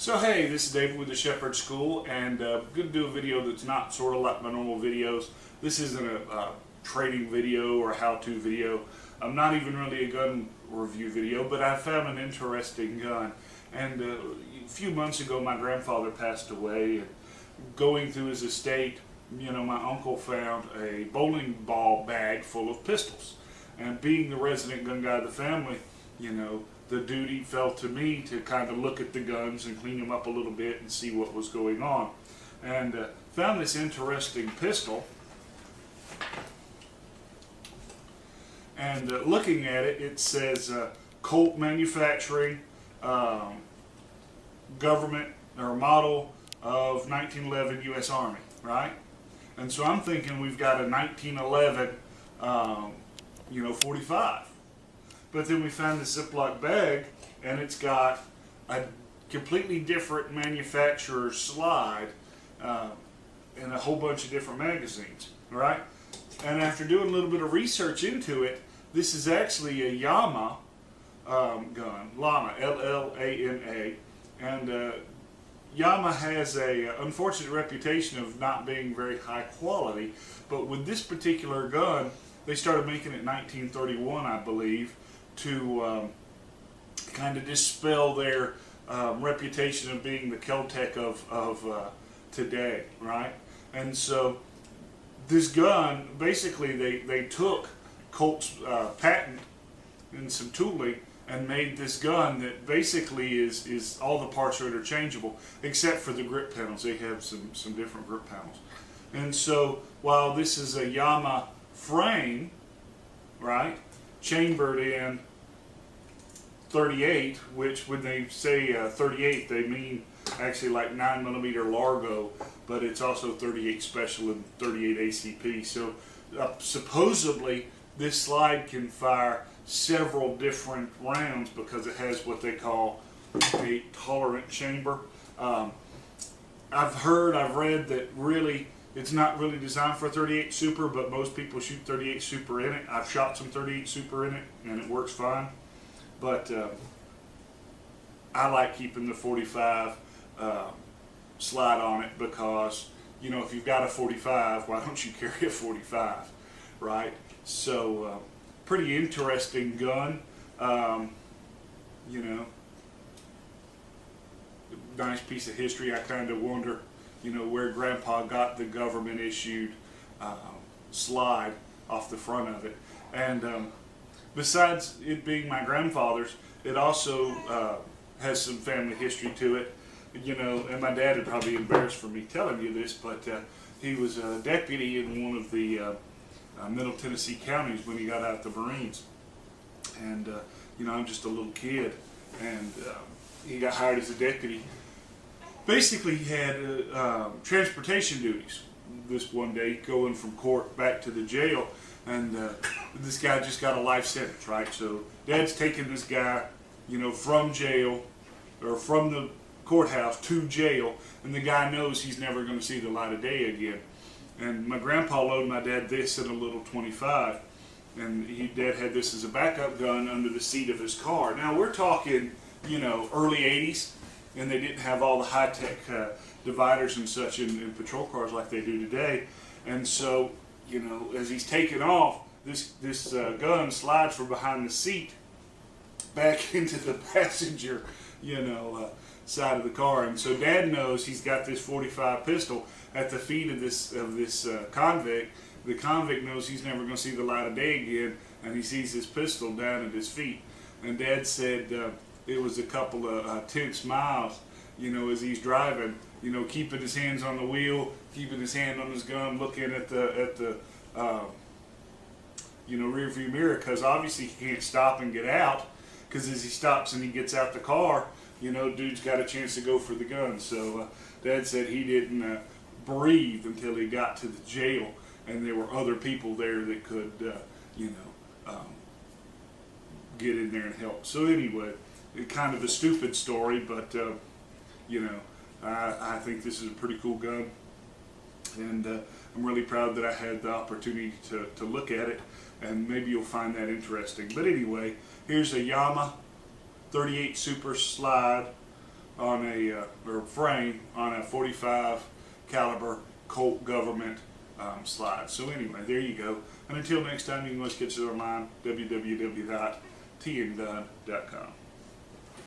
So hey, this is David with the Shepherd School, and I'm going to do a video that's not sort of like my normal videos. This isn't a trading video or a how-to video. I'm not even really a gun review video, but I found an interesting gun. And a few months ago, my grandfather passed away, and going through his estate, my uncle found a bowling ball bag full of pistols. And being the resident gun guy of the family, the duty fell to me to kind of look at the guns and clean them up a little bit and see what was going on. And found this interesting pistol. And looking at it, it says Colt manufacturing, government or model of 1911 U.S. Army, right? And so I'm thinking we've got a 1911, 45. But then we found the Ziploc bag, and it's got a completely different manufacturer's slide and a whole bunch of different magazines, right? And after doing a little bit of research into it, this is actually a Llama gun, Llama, L-L-A-M-A, and Llama has a unfortunate reputation of not being very high quality, but with this particular gun, they started making it in 1931, I believe, to kind of dispel their reputation of being the Kel-Tec of today, right? And so this gun, basically they took Colt's patent and some tooling and made this gun that basically is all the parts are interchangeable except for the grip panels. They have some different grip panels. And so while this is a Llama frame, right, chambered in 38, which when they say 38, they mean actually like 9mm Largo, but it's also 38 Special and 38 ACP. So supposedly this slide can fire several different rounds because it has what they call a tolerant chamber. I've read that really it's not really designed for 38 Super, but most people shoot 38 Super in it. I've shot some 38 Super in it, and it works fine. But I like keeping the 45 slide on it because, if you've got a 45, why don't you carry a 45, right? So, pretty interesting gun. Nice piece of history. I kind of wonder, where Grandpa got the government issued slide off the front of it. And besides it being my grandfather's, it also has some family history to it. And my dad would probably be embarrassed for me telling you this, but he was a deputy in one of the Middle Tennessee counties when he got out of the Marines. And, I'm just a little kid, and he got hired as a deputy. Basically, he had transportation duties this one day, going from court back to the jail, and this guy just got a life sentence, right? So Dad's taking this guy, from jail, or from the courthouse to jail, and the guy knows he's never going to see the light of day again. And my grandpa loaded my dad this in a little 25, and Dad had this as a backup gun under the seat of his car. Now we're talking, early 80s, and they didn't have all the high-tech dividers and such in patrol cars like they do today. And so, as he's taking off, this gun slides from behind the seat back into the passenger, side of the car. And so Dad knows he's got this 45 pistol at the feet of this convict. The convict knows he's never going to see the light of day again, and he sees this pistol down at his feet. And Dad said it was a couple of tense miles, as he's driving, keeping his hands on the wheel, keeping his hand on his gun, looking at the rear view mirror, because obviously he can't stop and get out, because as he stops and he gets out the car, dude's got a chance to go for the gun. So Dad said he didn't breathe until he got to the jail, and there were other people there that could, get in there and help. So anyway, kind of a stupid story, but I think this is a pretty cool gun, and I'm really proud that I had the opportunity to look at it, and maybe you'll find that interesting. But anyway, here's a Llama 38 Super Slide on a or frame on a 45 caliber Colt government slide. So anyway, there you go. And until next time, you can always catch us online, www.tngun.com.